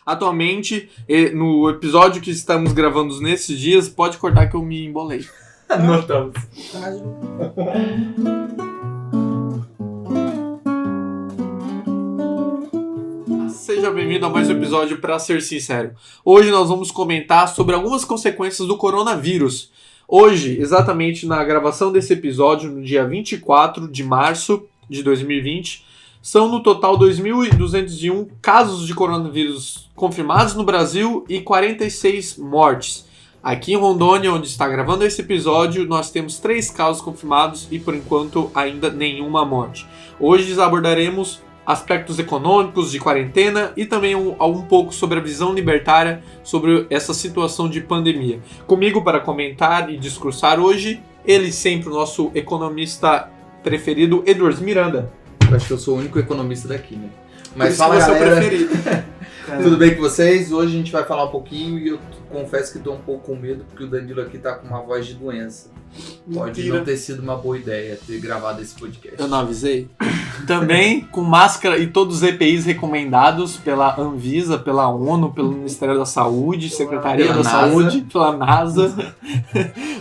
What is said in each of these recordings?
Atualmente, no episódio que estamos gravando nesses dias, pode cortar que eu me embolei. Notamos. Seja bem-vindo a mais um episódio Pra Ser Sincero. Hoje nós vamos comentar sobre algumas consequências do coronavírus. Hoje, exatamente na gravação desse episódio, no dia 24 de março de 2020, são no total 2.201 casos de coronavírus confirmados no Brasil e 46 mortes. Aqui em Rondônia, onde está gravando esse episódio, nós temos 3 casos confirmados e, por enquanto, ainda nenhuma morte. Hoje abordaremos aspectos econômicos de quarentena e também um pouco sobre a visão libertária sobre essa situação de pandemia. Comigo para comentar e discursar hoje, ele sempre, o nosso economista preferido, Edwards Miranda. Eu acho que eu sou o único economista daqui, né? Mas fala, galera. Seu preferido. Tudo bem com vocês? Hoje a gente vai falar um pouquinho e eu confesso que estou um pouco com medo porque o Danilo aqui tá com uma voz de doença. Pode não ter sido uma boa ideia ter gravado esse podcast. Eu não avisei. Também com máscara e todos os EPIs recomendados pela Anvisa, pela ONU, pelo Ministério da Saúde, Secretaria da Saúde, pela NASA.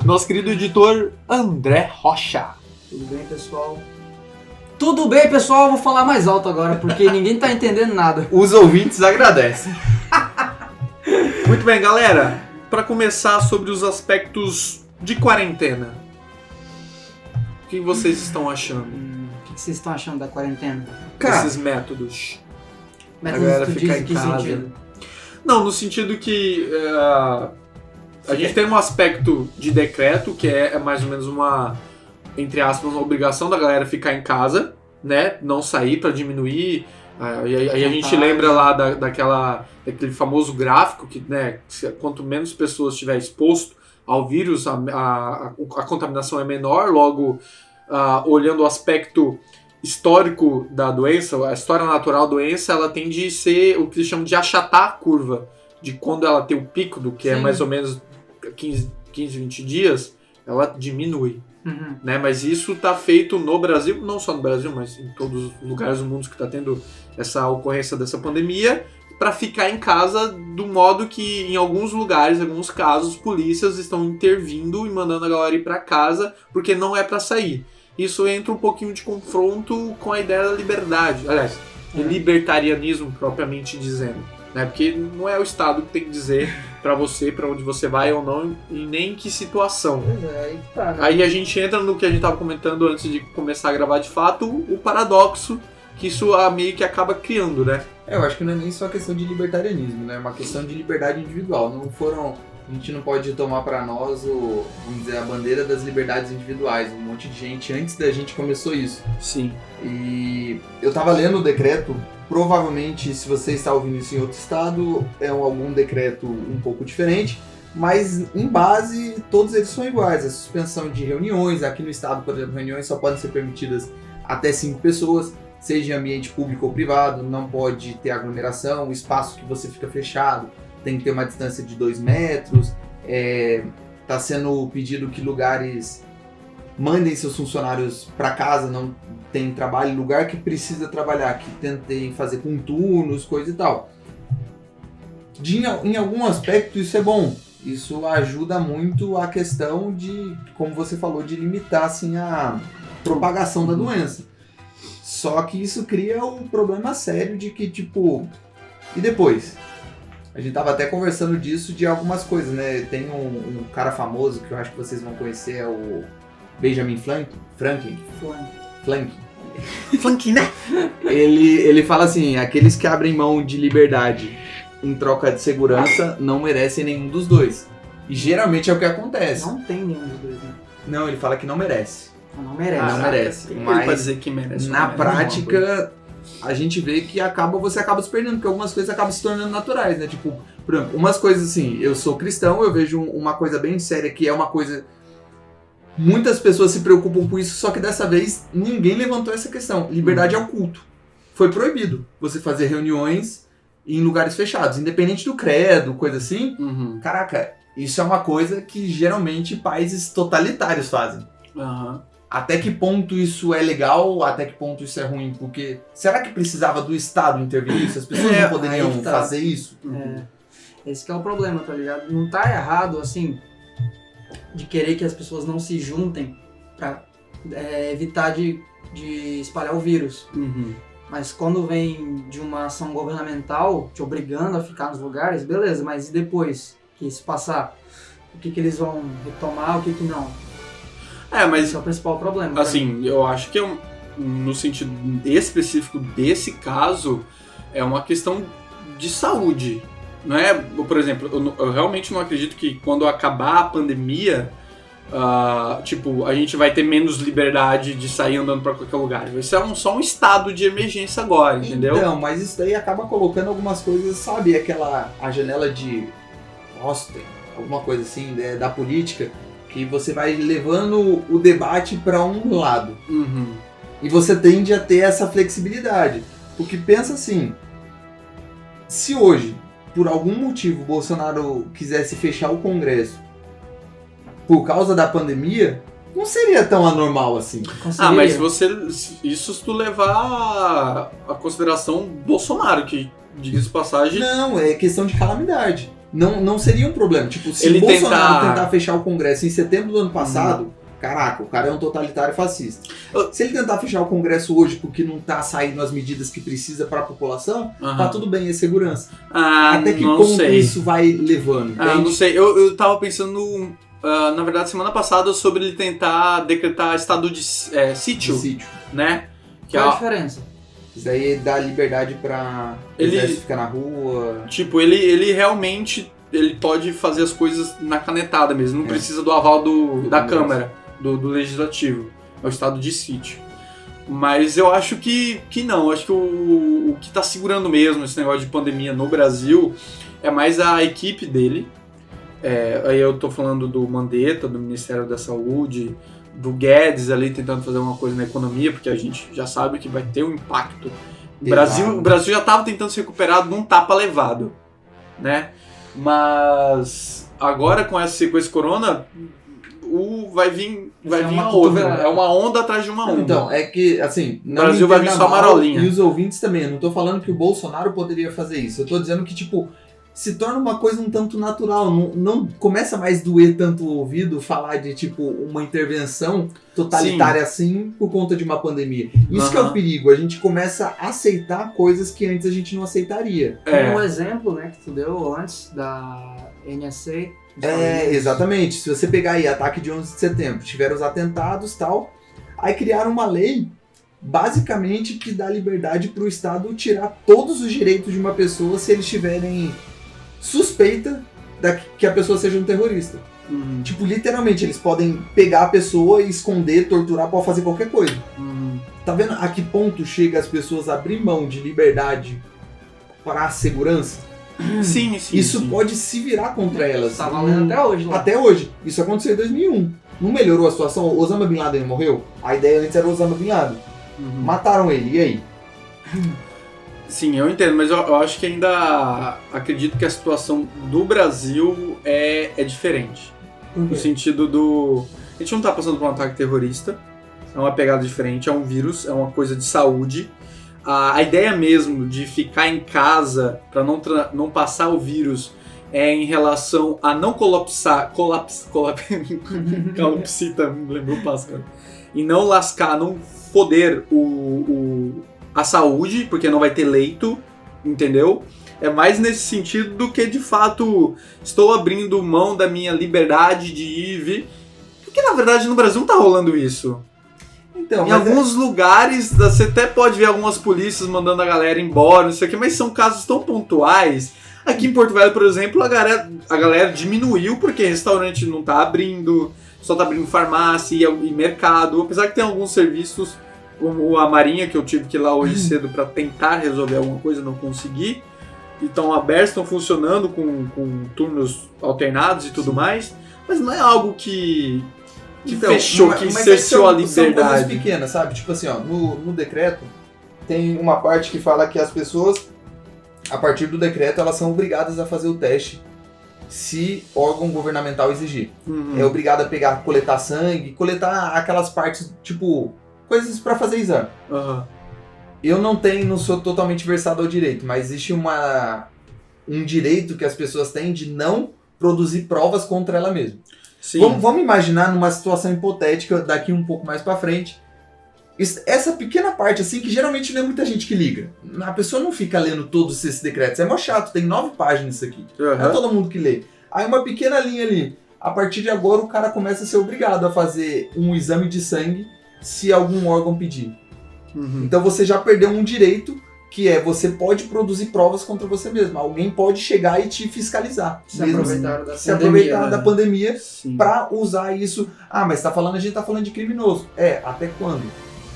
Nosso querido editor André Rocha. Tudo bem, pessoal? Tudo bem, pessoal? Eu vou falar mais alto agora, porque ninguém tá entendendo nada. Os ouvintes agradecem. Muito bem, galera. Para começar sobre os aspectos de quarentena. O que vocês estão achando? O que vocês estão achando da quarentena? Cara, esses métodos. Métodos galera que tu ficar diz em em que casa. sentido? Não, no sentido que a gente tem um aspecto de decreto, que é mais ou menos uma, entre aspas, uma obrigação da galera ficar em casa, né? Não sair para diminuir. Aí a gente lembra lá daquele famoso gráfico que, né, quanto menos pessoas estiver exposto ao vírus, a contaminação é menor. Logo, olhando o aspecto histórico da doença, a história natural da doença, ela tende a ser o que eles chamam de achatar a curva, de quando ela tem o pico, do que é mais ou menos 15, 20 dias, ela diminui. Uhum. Né? Mas isso está feito no Brasil, não só no Brasil, mas em todos os lugares do mundo que está tendo essa ocorrência dessa pandemia, para ficar em casa, do modo que em alguns lugares, em alguns casos, polícias estão intervindo e mandando a galera ir para casa porque não é para sair. Isso entra um pouquinho de confronto com a ideia da liberdade, aliás, de libertarianismo propriamente dizendo, né? Porque não é o Estado que tem que dizer para você, para onde você vai ou não, e nem em que situação. Pois é, aí tá, né? Aí a gente entra no que a gente tava comentando antes de começar a gravar de fato, o paradoxo que isso meio que acaba criando, né? eu acho que não é nem só questão de libertarianismo, né? É uma questão de liberdade individual. A gente não pode tomar pra nós vamos dizer, a bandeira das liberdades individuais. Um monte de gente antes da gente começou isso. Sim. E eu tava lendo o decreto. Provavelmente, se você está ouvindo isso em outro estado, é algum decreto um pouco diferente, mas em base, todos eles são iguais. A suspensão de reuniões, aqui no estado, por exemplo, reuniões só podem ser permitidas até 5 pessoas, seja em ambiente público ou privado, não pode ter aglomeração, o espaço que você fica fechado tem que ter uma distância de 2 metros, está sendo pedido que lugares mandem seus funcionários para casa, não tem trabalho, lugar que precisa trabalhar, que tentem fazer com turnos, coisa e tal. Em algum aspecto isso é bom, isso ajuda muito a questão de, como você falou, de limitar assim, a propagação da doença. Só que isso cria um problema sério de que, tipo, e depois? A gente tava até conversando disso de algumas coisas, né? Tem um cara famoso que eu acho que vocês vão conhecer, é o Benjamin Franklin. Funky, né? Ele fala assim, aqueles que abrem mão de liberdade em troca de segurança não merecem nenhum dos dois. E geralmente é o que acontece. Não tem nenhum dos dois, né? Não, ele fala que não merece. Não merece. Não merece. Ele Mas pode dizer que merece. na não, prática, a gente vê que você acaba se perdendo, porque algumas coisas acabam se tornando naturais, né? Tipo, por exemplo, umas coisas assim, eu sou cristão, eu vejo uma coisa bem séria que é uma coisa... Muitas pessoas se preocupam com isso, só que dessa vez ninguém levantou essa questão. Liberdade ao culto. Foi proibido você fazer reuniões em lugares fechados, independente do credo, coisa assim. Uhum. Caraca, isso é uma coisa que geralmente países totalitários fazem. Uhum. até que ponto isso é legal, até que ponto isso é ruim? Porque será que precisava do Estado intervir nisso? As pessoas não poderiam fazer isso? Esse que é o problema, tá ligado? Não tá errado, assim, de querer que as pessoas não se juntem pra evitar de espalhar o vírus. Mas quando vem de uma ação governamental te obrigando a ficar nos lugares, beleza, mas e depois que isso passar? O que eles vão retomar, o que não? Mas esse é o principal problema. assim, eu acho que no sentido específico desse caso, é uma questão de saúde. Não é, por exemplo, eu realmente não acredito que quando acabar a pandemia, a gente vai ter menos liberdade de sair andando pra qualquer lugar. Isso é só um estado de emergência agora, entendeu? Então, mas isso daí acaba colocando algumas coisas, sabe? A janela de Osten, alguma coisa assim, da política, que você vai levando o debate para um lado. E você tende a ter essa flexibilidade. Porque pensa assim, se hoje, por algum motivo, o Bolsonaro quisesse fechar o Congresso por causa da pandemia, não seria tão anormal assim. Mas isso se tu levar a consideração Bolsonaro, que, diga-se de passagem... Não, é questão de calamidade. Não seria um problema. Tipo, se ele o Bolsonaro tentar fechar o Congresso em setembro do ano passado, caraca, o cara é um totalitário fascista. Se ele tentar fechar o Congresso hoje porque não tá saindo as medidas que precisa para a população, tá tudo bem, é segurança. Até que ponto isso vai levando? Não sei. Eu tava pensando, na verdade, semana passada, sobre ele tentar decretar estado de sítio, né? Qual a diferença? Isso daí dá liberdade pra ele ficar na rua. Tipo, ele realmente pode fazer as coisas na canetada mesmo. Não precisa do aval da Câmara, do Legislativo. É o estado de sítio. Mas eu acho que não. Eu acho que o que tá segurando mesmo esse negócio de pandemia no Brasil é mais a equipe dele. Aí eu tô falando do Mandetta, do Ministério da Saúde, do Guedes ali tentando fazer uma coisa na economia, porque a gente já sabe que vai ter um impacto. O Brasil já estava tentando se recuperar de um tapa levado, né? Mas agora com esse corona, vai vir a outra. É uma onda atrás de uma onda. Então, é que, assim... O Brasil vai vir só marolinha. E os ouvintes também. Eu não tô falando que o Bolsonaro poderia fazer isso. Eu tô dizendo que, tipo... se torna uma coisa um tanto natural, não começa mais doer tanto o ouvido falar de, tipo, uma intervenção totalitária assim por conta de uma pandemia. Isso que é o perigo, a gente começa a aceitar coisas que antes a gente não aceitaria. Um exemplo, né, que tu deu antes da NSA. Exatamente, se você pegar aí ataque de 11 de setembro, tiveram os atentados e tal, aí criaram uma lei basicamente que dá liberdade para o Estado tirar todos os direitos de uma pessoa se eles tiverem suspeita que a pessoa seja um terrorista. Tipo, literalmente, eles podem pegar a pessoa e esconder, torturar, pode fazer qualquer coisa. Tá vendo a que ponto chega as pessoas a abrir mão de liberdade para a segurança? Sim. Isso pode se virar contra elas. Tá valendo até hoje. Até hoje. Isso aconteceu em 2001. Não melhorou a situação? O Osama Bin Laden morreu? A ideia antes era o Osama Bin Laden. Mataram ele, e aí? Sim, eu entendo, mas eu acho que ainda acredito que a situação do Brasil é diferente. No sentido do... a gente não tá passando por um ataque terrorista, é uma pegada diferente, é um vírus, é uma coisa de saúde. A ideia mesmo de ficar em casa para não passar o vírus é em relação a não calopsita, me lembrou o pássaro. E não lascar, não foder a saúde, porque não vai ter leito, entendeu? É mais nesse sentido do que, de fato, estou abrindo mão da minha liberdade de ir e vir. Porque, na verdade, no Brasil não tá rolando isso. Então, em alguns lugares, você até pode ver algumas polícias mandando a galera embora, não sei o que, mas são casos tão pontuais. Aqui em Porto Velho, por exemplo, a galera diminuiu porque restaurante não tá abrindo, só tá abrindo farmácia e mercado. Apesar que tem alguns serviços, como a Marinha, que eu tive que ir lá hoje cedo para tentar resolver alguma coisa, não consegui. Estão abertos, estão funcionando com turnos alternados e tudo mais. Mas não é algo que fechou, que cerceou a liberdade. São coisas pequenas, sabe? Tipo assim, ó, no decreto tem uma parte que fala que as pessoas, a partir do decreto, elas são obrigadas a fazer o teste se órgão governamental exigir. Uhum. É obrigado a coletar sangue, coletar aquelas partes, tipo, coisas pra fazer exame. Uhum. Eu não sou totalmente versado ao direito, mas existe um direito que as pessoas têm de não produzir provas contra ela mesma. Sim. Vamos imaginar numa situação hipotética daqui um pouco mais pra frente. Essa pequena parte, assim, que geralmente não é muita gente que liga. A pessoa não fica lendo todos esses decretos. É mó chato, tem 9 páginas isso aqui. Uhum. Não é todo mundo que lê. Aí uma pequena linha ali. A partir de agora o cara começa a ser obrigado a fazer um exame de sangue se algum órgão pedir. Uhum. Então você já perdeu um direito, que é você pode produzir provas contra você mesmo. Alguém pode chegar e te fiscalizar. Se aproveitar da Se aproveitar da né? pandemia Sim. pra usar isso. Ah, mas a gente tá falando de criminoso. Até quando?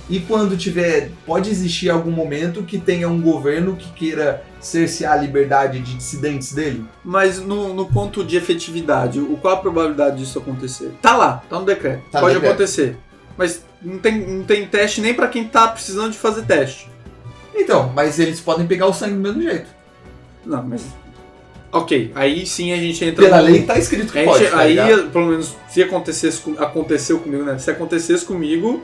E quando tiver, pode existir algum momento que tenha um governo que queira cercear a liberdade de dissidentes dele? Mas no ponto de efetividade, qual a probabilidade disso acontecer? Tá lá, tá no decreto. Tá no Pode decreto. acontecer. Mas não tem teste nem pra quem tá precisando de fazer teste. Então, mas eles podem pegar o sangue do mesmo jeito. Não, mas... Ok, aí sim a gente entra... Pela lei tá escrito que pode, tá aí, ligado? pelo menos, se aconteceu comigo, né? Se acontecesse comigo,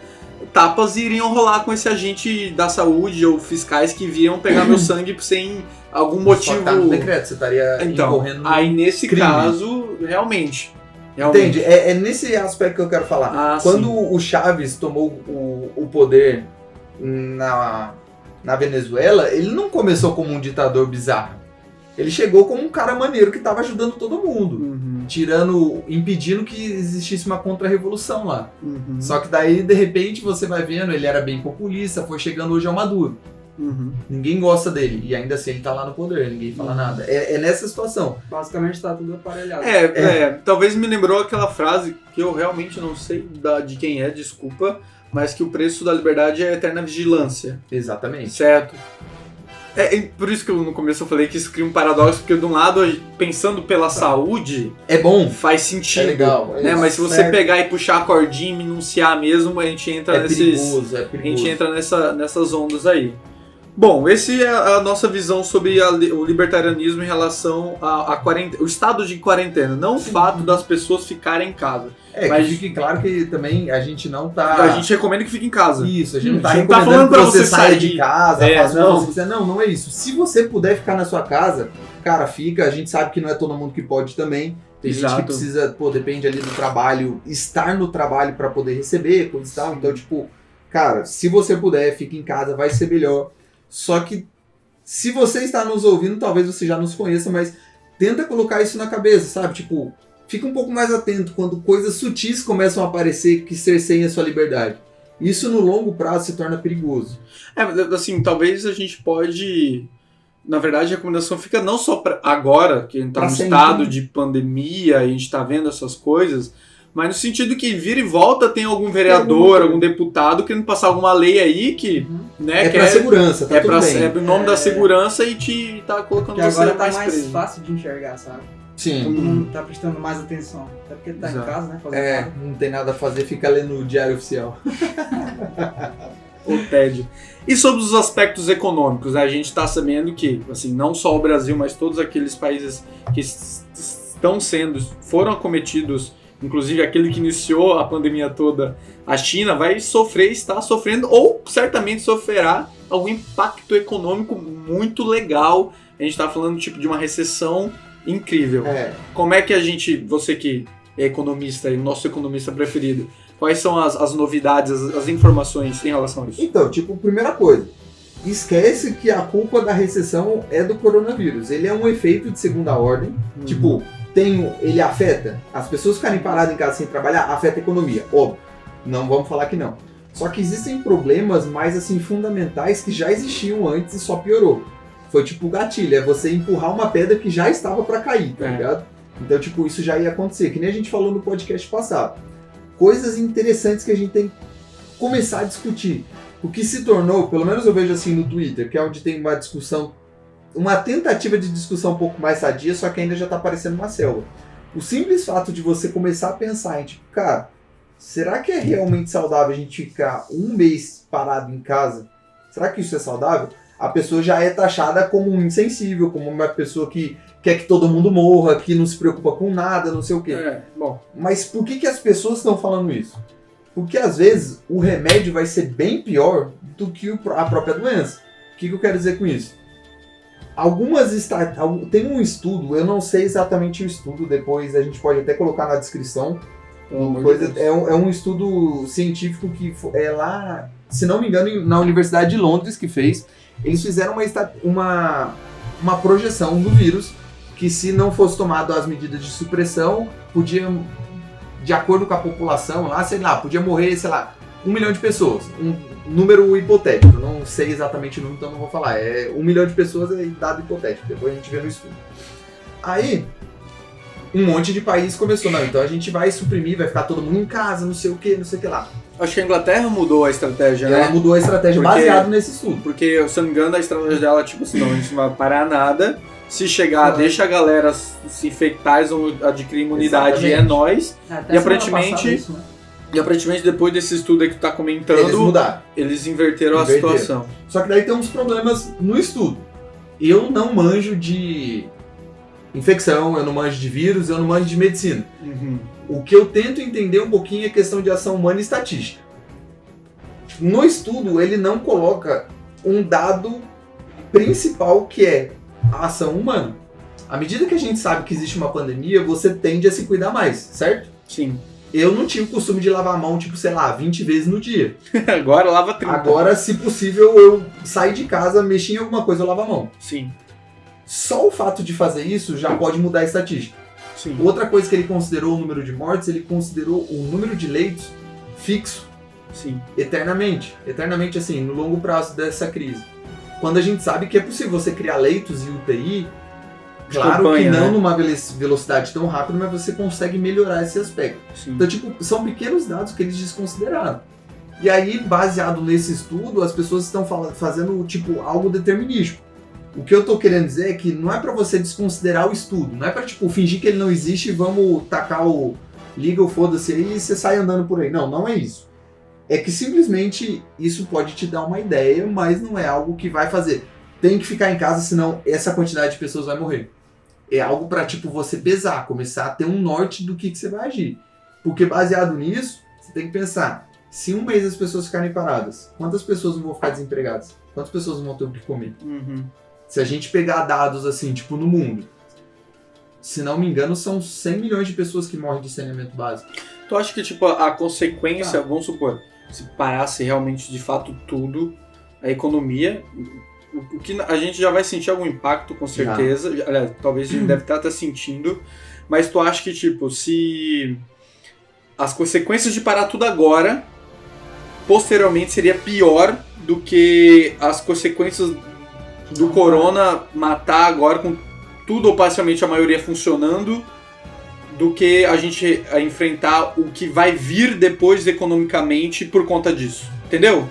tapas iriam rolar com esse agente da saúde ou fiscais que viriam pegar meu sangue sem algum motivo. Só que tá no decreto, você estaria Então, incorrendo no aí nesse crime. caso, realmente. Entende? É nesse aspecto que eu quero falar. Ah, Quando sim. o Chaves tomou o poder na Venezuela, ele não começou como um ditador bizarro. Ele chegou como um cara maneiro que estava ajudando todo mundo. Uhum, Impedindo que existisse uma contra-revolução lá. uhum, Só que daí, de repente, você vai vendo, ele era bem populista, foi chegando hoje ao Maduro. uhum. Ninguém gosta dele, e ainda assim ele tá lá no poder, ninguém fala nada. É nessa situação. Basicamente tá tudo aparelhado. Talvez me lembrou aquela frase que eu realmente não sei de quem é, desculpa, mas que o preço da liberdade é a eterna vigilância. Exatamente. Certo. Por isso que no começo eu falei que isso cria um paradoxo, porque de um lado, pensando pela saúde, É bom, faz sentido. é legal. Né? Mas se você certo. pegar e puxar a cordinha e minunciar mesmo, a gente entra É perigoso. A gente entra nessas ondas aí. Bom, esse é a nossa visão sobre o libertarianismo em relação à quarentena, o estado de quarentena, não o fato das pessoas ficarem em casa. Que fique claro que também a gente não tá... A gente recomenda que fique em casa. Isso, a gente não tá A gente não tá recomendando falando que pra você você saia sair. de casa, faça não. o que você quiser. Não é isso. Se você puder ficar na sua casa, cara, fica. A gente sabe que não é todo mundo que pode também. Tem gente que Exato. precisa, depende ali do trabalho, estar no trabalho pra poder receber, coisa e tal. Então, tipo, cara, se você puder, fique em casa, vai ser melhor. Só que, se você está nos ouvindo, talvez você já nos conheça, mas tenta colocar isso na cabeça, sabe? Tipo, fica um pouco mais atento quando coisas sutis começam a aparecer que cerceiem a sua liberdade. Isso no longo prazo se torna perigoso. Assim, talvez a gente pode... Na verdade, a recomendação fica não só para agora, que a gente tá Pra no sempre. estado de pandemia e a gente tá vendo essas coisas, mas no sentido que vira e volta tem algum vereador, algum deputado querendo passar alguma lei aí que... Né, É pra segurança, tá tudo bem. É em nome da segurança e te tá colocando Porque você agora tá mais mais preso. fácil de enxergar, sabe? Sim. Todo mundo tá prestando mais atenção. Até porque tá Exato. em casa, né? Fazendo nada. Não tem nada a fazer, fica lendo o diário oficial. O tédio. E sobre os aspectos econômicos, né? A gente está sabendo que, assim, não só o Brasil, mas todos aqueles países que foram acometidos, inclusive aquele que iniciou a pandemia toda, a China, vai está sofrendo, ou certamente sofrerá algum impacto econômico muito legal. A gente está falando tipo de uma recessão incrível. Como é que você que é economista e nosso economista preferido, quais são as novidades, as informações em relação a isso? Então, tipo, primeira coisa, esquece que a culpa da recessão é do coronavírus. Ele é um efeito de segunda ordem. Tipo, ele afeta as pessoas ficarem paradas em casa sem trabalhar, afeta a economia, óbvio. Não vamos falar que não. Só que existem problemas mais assim fundamentais que já existiam antes e só piorou. Foi tipo o gatilho, é você empurrar uma pedra que já estava para cair, tá ligado? Então, tipo, isso já ia acontecer, que nem a gente falou no podcast passado. Coisas interessantes que a gente tem que começar a discutir. O que se tornou, pelo menos eu vejo assim no Twitter, que é onde tem uma discussão, uma tentativa de discussão um pouco mais sadia, só que ainda já tá parecendo uma selva. O simples fato de você começar a pensar em, tipo, cara, será que é realmente saudável a gente ficar um mês parado em casa? Será que isso é saudável? a pessoa já é taxada como um insensível, como uma pessoa que quer que todo mundo morra, que não se preocupa com nada, não sei o quê. Bom. Mas por que as pessoas estão falando isso? Porque às vezes o remédio vai ser bem pior do que a própria doença. O que eu quero dizer com isso? Tem um estudo, eu não sei exatamente o estudo, depois a gente pode até colocar na descrição. É um estudo científico que é lá, se não me engano, na Universidade de Londres que fez. Eles fizeram uma projeção do vírus que, se não fosse tomado as medidas de supressão, podia, de acordo com a população lá, sei lá, podia morrer, sei lá, 1 milhão de pessoas. Um número hipotético, não sei exatamente o número, então não vou falar. 1 milhão de pessoas é dado hipotético, depois a gente vê no estudo. Aí, um monte de país começou, não, então a gente vai suprimir, vai ficar todo mundo em casa, não sei o que lá. Acho que a Inglaterra mudou a estratégia, né? Ela mudou a estratégia baseado nesse estudo. Porque, se eu não me engano, a estratégia dela é tipo assim, não, a gente não vai parar nada. Se chegar, deixa a galera se infectar, eles vão adquirir imunidade e é nóis. E aparentemente, depois desse estudo aí que tu tá comentando, eles inverteram a situação. Só que daí tem uns problemas no estudo. Eu não manjo de infecção, eu não manjo de vírus, eu não manjo de medicina. Uhum. O que eu tento entender um pouquinho é questão de ação humana e estatística. No estudo, ele não coloca um dado principal, que é a ação humana. À medida que a gente sabe que existe uma pandemia, você tende a se cuidar mais, certo? Sim. Eu não tinha o costume de lavar a mão, 20 vezes no dia. Agora lava 30. Agora, se possível, eu sair de casa, mexer em alguma coisa, eu lavo a mão. Sim. Só o fato de fazer isso já pode mudar a estatística. Sim. Outra coisa que ele considerou o número de mortes, ele considerou o número de leitos fixo. Sim. Eternamente, assim, no longo prazo dessa crise. Quando a gente sabe que é possível você criar leitos e UTI, claro que não numa velocidade tão rápida, mas você consegue melhorar esse aspecto. Sim. Então, tipo, são pequenos dados que eles desconsideraram. E aí, baseado nesse estudo, as pessoas estão fazendo, tipo, algo determinístico. O que eu tô querendo dizer é que não é pra você desconsiderar o estudo, não é pra, tipo, fingir que ele não existe e vamos tacar o liga o foda-se aí e você sai andando por aí. Não, não é isso. É que simplesmente isso pode te dar uma ideia, mas não é algo que vai fazer. Tem que ficar em casa, senão essa quantidade de pessoas vai morrer. É algo pra, tipo, você pesar, começar a ter um norte do que você vai agir. Porque baseado nisso, você tem que pensar, se um mês as pessoas ficarem paradas, quantas pessoas não vão ficar desempregadas? Quantas pessoas não vão ter o que comer? Uhum. Se a gente pegar dados assim, tipo, no mundo, se não me engano, são 100 milhões de pessoas que morrem de saneamento básico. Tu acha que, tipo, a consequência, vamos supor, se parasse realmente de fato tudo, a economia, o que a gente já vai sentir algum impacto, com certeza. Aliás, talvez a gente deve estar até sentindo, mas tu acha que, tipo, se as consequências de parar tudo agora, posteriormente seria pior do que as consequências do corona matar agora com tudo ou parcialmente a maioria funcionando, do que a gente enfrentar o que vai vir depois economicamente por conta disso. Entendeu?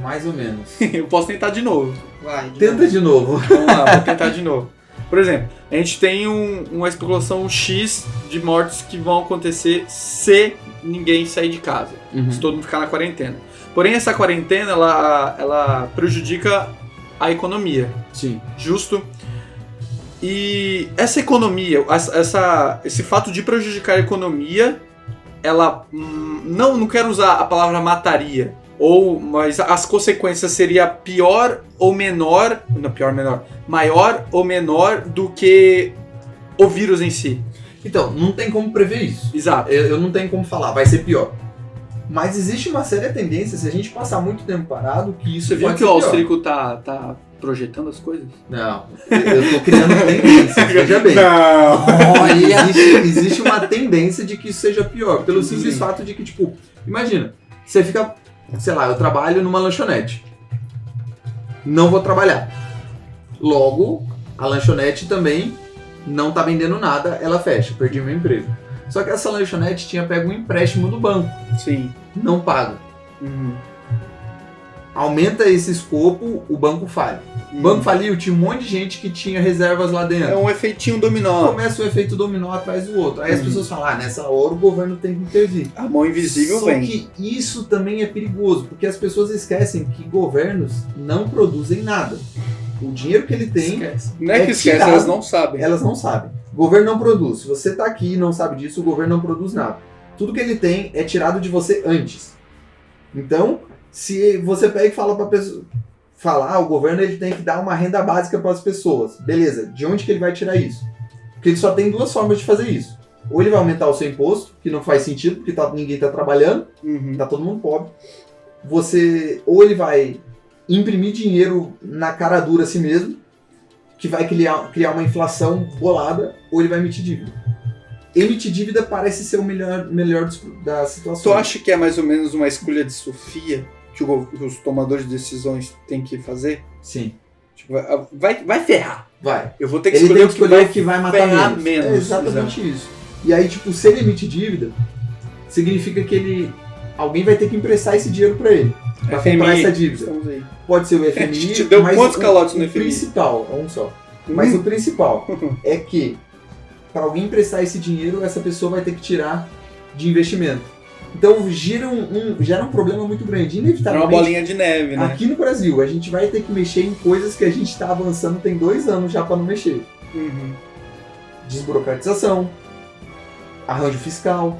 Mais ou menos. Eu posso tentar de novo. Vai, Tenta de novo. Vamos lá, vou tentar de novo. Por exemplo, a gente tem uma especulação X de mortes que vão acontecer se ninguém sair de casa. Se todo mundo ficar na quarentena. Porém, essa quarentena, ela prejudica a economia. Sim. Justo? E essa economia, esse fato de prejudicar a economia, ela, não quero usar a palavra mataria, mas as consequências seria pior ou menor, não, pior ou menor, maior ou menor do que o vírus em si. Então, não tem como prever isso. Exato. Eu não tenho como falar, vai ser pior. Mas existe uma séria tendência, se a gente passar muito tempo parado, que isso Você viu pode que ser o pior. austríaco tá projetando as coisas? Não, eu tô criando tendência, veja bem. Olha! Existe uma tendência de que isso seja pior, pelo simples fato de que, tipo, imagina, você fica, sei lá, eu trabalho numa lanchonete, não vou trabalhar. Logo, a lanchonete também não tá vendendo nada, ela fecha, perdi meu emprego. Só que essa lanchonete tinha pego um empréstimo do banco. Sim. Não paga. aumenta esse escopo, o banco falha. O banco faliu, tinha um monte de gente que tinha reservas lá dentro. É um efeitinho dominó. Começa o efeito dominó atrás do outro. Aí as pessoas falam, nessa hora o governo tem que intervir. A mão invisível Só vem. que isso também é perigoso, porque as pessoas esquecem que governos não produzem nada. O dinheiro que ele tem, Esquece. Não é que esquece, tirado. elas não sabem. elas não sabem. O governo não produz. Se você tá aqui e não sabe disso, o governo não produz nada. Tudo que ele tem é tirado de você antes. Então, se você pega e fala pra pessoa... o governo ele tem que dar uma renda básica para as pessoas. Beleza, de onde que ele vai tirar isso? Porque ele só tem duas formas de fazer isso. Ou ele vai aumentar o seu imposto, que não faz sentido, porque ninguém tá trabalhando, tá todo mundo pobre. Ou ele vai imprimir dinheiro na cara dura a si mesmo, que vai criar uma inflação bolada, ou ele vai emitir dívida. Emitir dívida parece ser o melhor da situação. Tu acha que é mais ou menos uma escolha de Sofia que os tomadores de decisões têm que fazer? Sim. Tipo, vai ferrar. Vai. Eu vou ter que Ele escolher tem que escolher o que vai matar ferrar menos. É exatamente Exato. isso. E aí, tipo, se ele emite dívida, significa que alguém vai ter que emprestar esse dinheiro pra ele. Pra comprar essa dívida. Estamos aí. Pode ser o A FMI, gente deu mas quantos calotes no o FMI? principal, é um só. Mas o principal é que para alguém emprestar esse dinheiro, essa pessoa vai ter que tirar de investimento. Então gera um problema muito grande. É uma Inevitavelmente, bolinha de neve, né? aqui no Brasil, a gente vai ter que mexer em coisas que a gente está avançando tem 2 anos já para não mexer. Desburocratização, arranjo fiscal,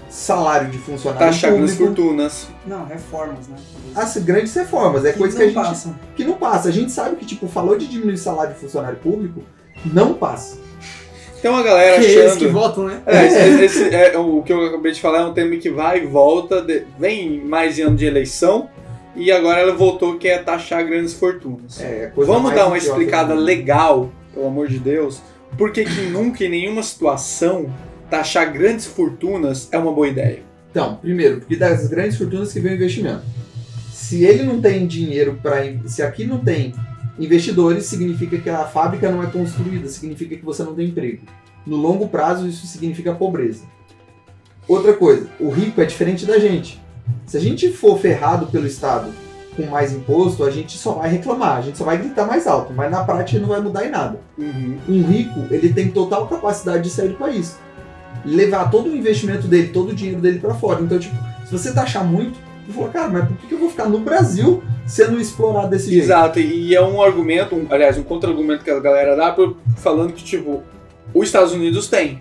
salário de funcionário Taxar grandes público, fortunas. Não, reformas, né? as grandes reformas. É coisa que a gente que não passa. A gente sabe que, tipo, falou de diminuir o salário de funcionário público, não passa. Tem uma galera Que eles achando... que votam, né? O que eu acabei de falar é um tema que vai e volta, vem mais em ano de eleição, e agora ela voltou que é taxar grandes fortunas. É, coisa Vamos mais dar uma idiota explicada do mundo. legal, pelo amor de Deus, por que nunca, em nenhuma situação, taxar grandes fortunas é uma boa ideia? Então, primeiro, porque das grandes fortunas que vem o investimento. Se ele não tem dinheiro se aqui não tem investidores, significa que a fábrica não é construída, significa que você não tem emprego. No longo prazo, isso significa pobreza. Outra coisa, o rico é diferente da gente. Se a gente for ferrado pelo Estado com mais imposto, a gente só vai reclamar, a gente só vai gritar mais alto, mas na prática não vai mudar em nada. Um rico, ele tem total capacidade de sair do país. Levar todo o investimento dele, todo o dinheiro dele pra fora. Então, tipo, se você taxar muito, você fala, cara, mas por que eu vou ficar no Brasil sendo explorado desse jeito? Exato, e é um argumento, aliás, um contra-argumento que a galera dá falando que, tipo, os Estados Unidos tem.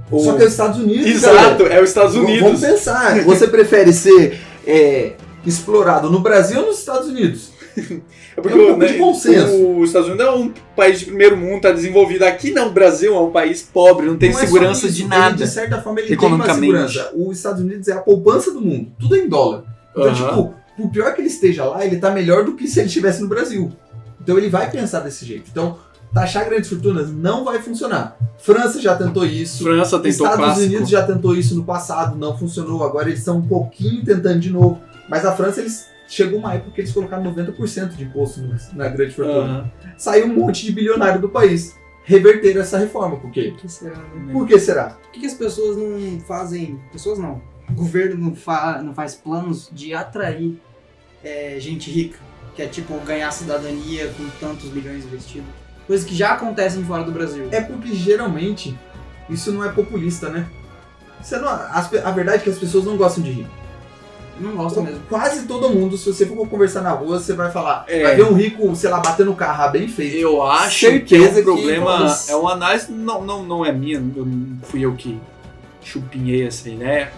Só que é os Estados Unidos, Exato, galera. é os Estados Unidos. Vamos pensar, você prefere ser explorado no Brasil ou nos Estados Unidos? É porque É um pouco de bom senso. os Estados Unidos é um país de primeiro mundo, tá desenvolvido. Aqui não, o Brasil é um país pobre, não tem Não é só segurança isso, de ele, nada. de certa forma, ele tem uma economicamente. segurança. Os Estados Unidos é a poupança do mundo, tudo é em dólar. Então, tipo, por pior que ele esteja lá, ele tá melhor do que se ele estivesse no Brasil. Então ele vai pensar desse jeito. Então, taxar grandes fortunas não vai funcionar. França já tentou isso. França tentou Estados clássico. Unidos já tentou isso no passado, não funcionou. Agora eles estão um pouquinho tentando de novo. Mas a França, chegou uma época que eles colocaram 90% de imposto na grande fortuna. Saiu um monte de bilionário do país. Reverteram essa reforma. Por quê? Por que será, né? Por que será? Por que as pessoas não fazem... Pessoas não. O governo não faz planos de atrair gente rica. Que é tipo ganhar cidadania com tantos milhões investidos. Coisas que já acontecem fora do Brasil. É porque geralmente isso não é populista, né? A verdade é que as pessoas não gostam de rico. Não gosto mesmo. Quase todo mundo, se você for conversar na rua, você vai falar. É. Vai ver um rico, sei lá, batendo o carro bem feito. Eu acho Certeza que que o problema nossa. é uma análise, não é minha, não fui eu que chupinhei essa ideia,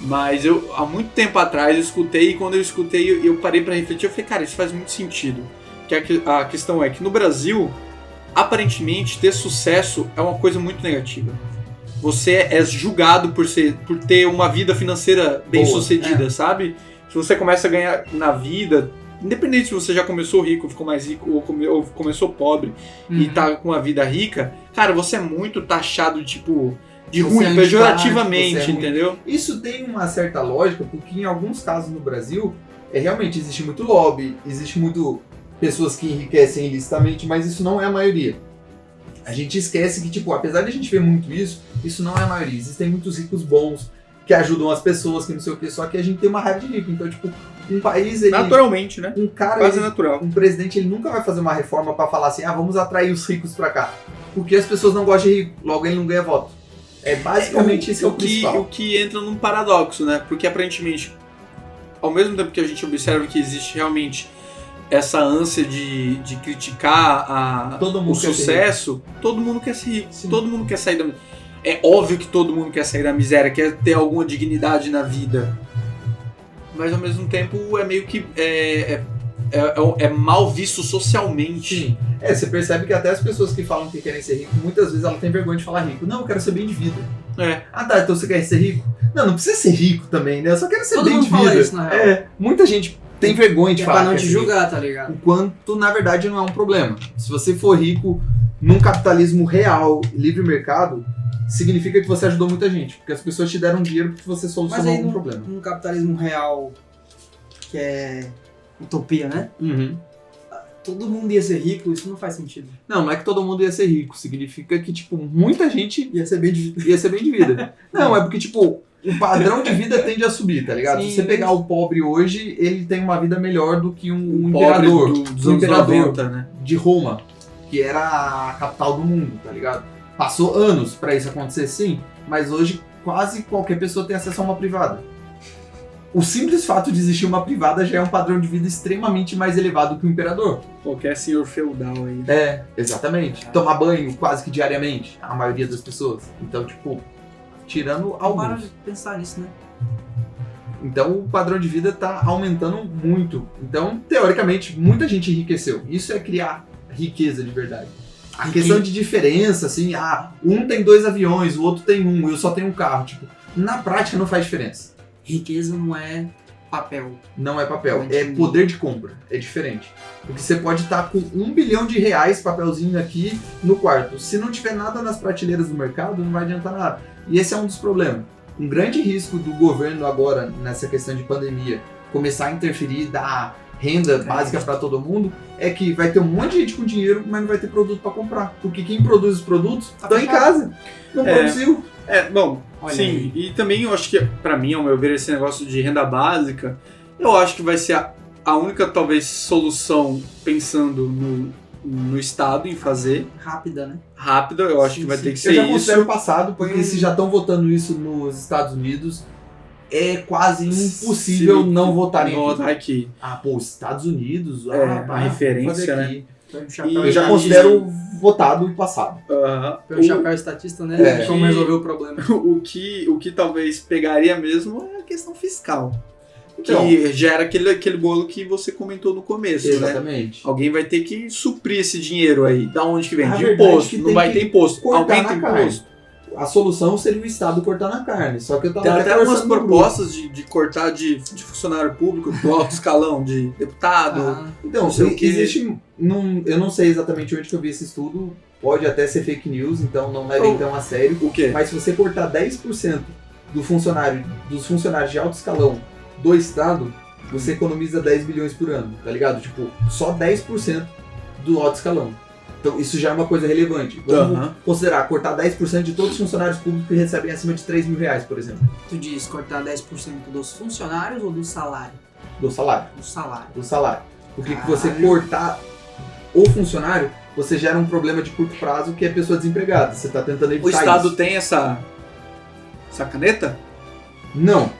mas eu, há muito tempo atrás, eu escutei, e quando eu escutei, eu parei pra refletir, eu falei, cara, isso faz muito sentido. Que a questão é que no Brasil, aparentemente, ter sucesso é uma coisa muito negativa. Você é julgado por ter uma vida financeira bem sucedida, sabe? Se você começa a ganhar na vida, independente se você já começou rico, ficou mais rico, ou começou pobre e tá com uma vida rica, cara, você é muito taxado, tipo, de Você ruim, é pejorativamente, antipático, você é ruim. entendeu? Isso tem uma certa lógica, porque em alguns casos no Brasil, realmente existe muito lobby, existe muito pessoas que enriquecem ilicitamente, mas isso não é a maioria. A gente esquece que, tipo, apesar de a gente ver muito isso não é a maioria. Existem muitos ricos bons, que ajudam as pessoas, que não sei o que, só que a gente tem uma raiva de rico. Então, tipo, Um país, ele... Naturalmente, né? Um cara, Quase ele, natural. um presidente, ele nunca vai fazer uma reforma pra falar assim, vamos atrair os ricos pra cá. Porque as pessoas não gostam de rico, logo ele não ganha voto. É basicamente esse é o principal. O que entra num paradoxo, né? Porque aparentemente, ao mesmo tempo que a gente observa que existe realmente essa ânsia de criticar o sucesso, todo mundo quer ser rico. Sim. Todo mundo quer sair da... É óbvio que todo mundo quer sair da miséria, quer ter alguma dignidade na vida. Mas ao mesmo tempo é meio que... É mal visto socialmente. Sim. Você percebe que até as pessoas que falam que querem ser rico, muitas vezes elas têm vergonha de falar rico. Não, eu quero ser bem de vida. Tá, então você quer ser rico? Não precisa ser rico também, né? Eu só quero ser Todo bem mundo de fala vida. isso, na real. Muita gente tem vergonha de É falar. pra não que te é ser julgar, tá ligado? rico. Enquanto, na verdade, não é um problema. Se você for rico num capitalismo real, livre mercado, significa que você ajudou muita gente. Porque as pessoas te deram dinheiro porque você Mas solucionou aí algum problema. num capitalismo real, que é utopia, né? Todo mundo ia ser rico, isso não faz sentido. Não é que todo mundo ia ser rico. Significa que, tipo, muita gente Ia ser bem de vida. ia ser bem de vida. Não, é porque, tipo, o padrão de vida tende a subir, tá ligado? Sim, Se você pegar o pobre hoje, ele tem uma vida melhor do que um Pobre imperador. dos Um anos imperador 90, né? de Roma, que era a capital do mundo, tá ligado? Passou anos pra isso acontecer, sim, mas hoje quase qualquer pessoa tem acesso a uma privada. O simples fato de existir uma privada já é um padrão de vida extremamente mais elevado que o imperador. Qualquer senhor feudal aí. Né? Exatamente. Tomar banho quase que diariamente, a maioria das pessoas. Então, tipo, tirando Para alguns. de pensar nisso, né? Então o padrão de vida tá aumentando muito. Então, teoricamente, muita gente enriqueceu. Isso é criar riqueza de verdade. A questão de diferença, assim, um tem 2 aviões, o outro tem um, eu só tenho um carro. Tipo, na prática não faz diferença. Riqueza não é papel. Não é papel, Não é entendi. poder de compra. É diferente. Porque você pode estar com R$1 bilhão, papelzinho aqui no quarto. Se não tiver nada nas prateleiras do mercado, não vai adiantar nada. E esse é um dos problemas. Um grande risco do governo agora, nessa questão de pandemia, começar a interferir, dar renda básica para todo mundo, é que vai ter um monte de gente com dinheiro, mas não vai ter produto para comprar. Porque quem produz os produtos está em casa. Não produziu. Bom, Olha sim. aí. E também eu acho que, pra mim, ao meu ver, esse negócio de renda básica, eu acho que vai ser a única, talvez, solução pensando no Estado em fazer. Rápida, né? Rápida, eu acho Sim, que vai sim. ter que Eu ser já isso. considero passado, porque se já estão votando isso nos Estados Unidos, é quase impossível não votarem Não aqui. votar aqui. Os Estados Unidos, A referência, fazer né? aqui. Põe um E chapéu Eu já E- considero votado e passado. Põe um chapéu estatista, né? É. Como resolver o problema. O que talvez pegaria mesmo é a questão fiscal. Então. Que gera aquele bolo que você comentou no começo, né? Exatamente. Alguém vai ter que suprir esse dinheiro aí. Da onde que vem? A De verdade é imposto. que Não tem vai que ter imposto. cortar Aumenta na imposto. A solução seria o Estado cortar na carne. Só que eu tava Tem até algumas conversando no propostas de cortar de funcionário público do alto escalão, de deputado. grupo. Então, não sei o quê. existe. Eu não sei exatamente onde que eu vi esse estudo. Pode até ser fake news, então não levem tão a sério. O quê? Mas se você cortar 10% dos funcionários de alto escalão do Estado, você economiza 10 bilhões por ano, tá ligado? Tipo, só 10% do alto escalão. Então isso já é uma coisa relevante. Vamos Aham. considerar cortar 10% de todos os funcionários públicos que recebem acima de 3 mil reais, por exemplo, Tu diz cortar 10% dos funcionários ou do salário? do salário. Do salário. Do salário. Porque que você Caralho. cortar o funcionário, você gera um problema de curto prazo que é a pessoa desempregada. Você tá tentando evitar O Estado isso. tem essa caneta? Não.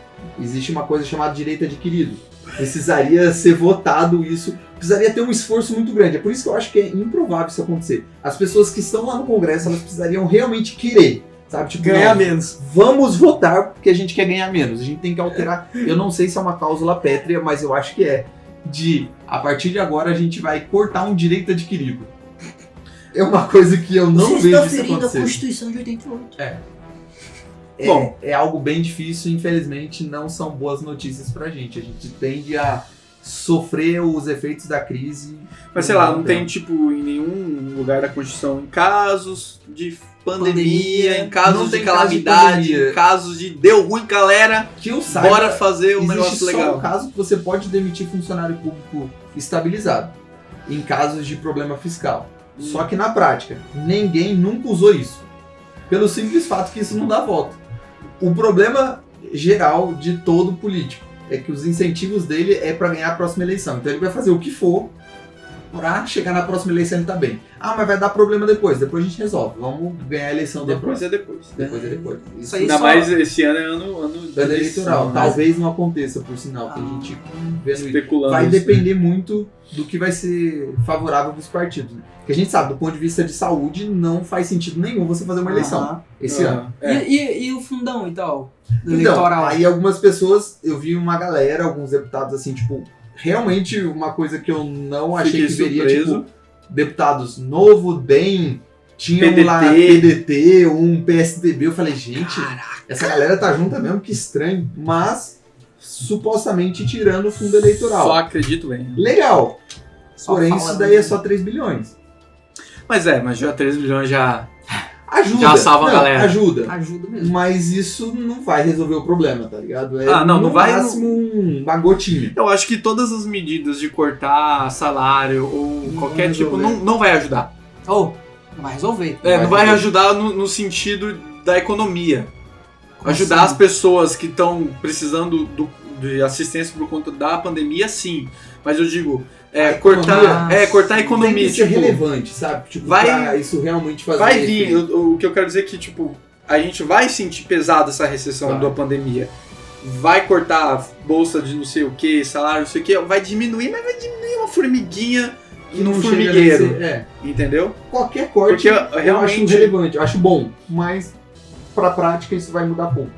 Existe uma coisa chamada direito adquirido. Precisaria ser votado isso. Precisaria ter um esforço muito grande. É por isso que eu acho que é improvável isso acontecer. As pessoas que estão lá no Congresso, elas precisariam realmente querer. Sabe? Tipo, Ganhar não, menos. vamos votar porque a gente quer ganhar menos. A gente tem que alterar. Eu não sei se é uma cláusula pétrea, mas eu acho que é. A partir de agora, a gente vai cortar um direito adquirido. É uma coisa que eu não Você vejo está isso ferindo a acontecer. Constituição de 88. Bom. É algo bem difícil, infelizmente não são boas notícias pra gente. A gente tende a sofrer os efeitos da crise. Mas sei lá, não tem tipo em nenhum lugar da Constituição em casos de pandemia, em Não casos de tem caso de calamidade, pandemia. em casos de deu ruim, galera, Que eu saiba, bora fazer um existe negócio só legal. um caso que você pode demitir funcionário público estabilizado em casos de problema fiscal. Só que na prática, ninguém nunca usou isso. Pelo simples fato que isso não dá volta. O problema geral de todo político é que os incentivos dele é pra ganhar a próxima eleição. Então ele vai fazer o que for pra chegar na próxima eleição ele tá bem. Ah, mas vai dar problema depois. Depois a gente resolve. Vamos ganhar a eleição da Depois próxima. é depois. Depois é depois. Isso aí Ainda só- mais esse ano é ano de Ano eleitoral. né? Talvez não aconteça, por sinal. Tem gente vendo isso. Especulando. Vai isso. depender muito do que vai ser favorável dos partidos. Né? Porque a gente sabe, do ponto de vista de saúde, não faz sentido nenhum você fazer uma eleição Aham. esse ano. É. E o fundão e tal? Do Então, eleitoral? aí algumas pessoas, eu vi uma galera, alguns deputados assim, tipo, realmente uma coisa que eu não achei Fiquei que veria, surpreso. tipo, deputados Novo, DEM, tinha um lá PDT. PDT, um PSDB, eu falei, gente, essa galera tá junta mesmo, que estranho, mas supostamente tirando o fundo eleitoral. Só acredito bem. Legal, Só porém fala isso daí é muito. só 3 bilhões. Mas já 3 milhões já... Ajuda. Já salva a Não, galera. Ajuda. Ajuda mesmo. Mas isso não vai resolver o problema, tá ligado? É Ah, não no vai- máximo uma gotinha. Eu acho que todas as medidas de cortar salário ou Não qualquer vai tipo resolver. não vai ajudar. Ou, não vai resolver. Não vai resolver. ajudar no sentido da economia. Como Ajudar assim? as pessoas que estão precisando de assistência por conta da pandemia, sim. Mas eu digo, A cortar a Tem economia. que ser Tipo, relevante, sabe? Tipo, vai- pra isso realmente fazer vai vir. efeito. O que eu quero dizer é que, tipo, a gente vai sentir pesado essa recessão Vai. da pandemia. Vai cortar bolsa de não sei o que, salário, não sei o que, vai diminuir, mas vai diminuir uma formiguinha Que no não chega a formigueiro. ser- entendeu? Qualquer corte Porque eu acho realmente. relevante, eu acho bom, mas pra prática isso vai mudar pouco.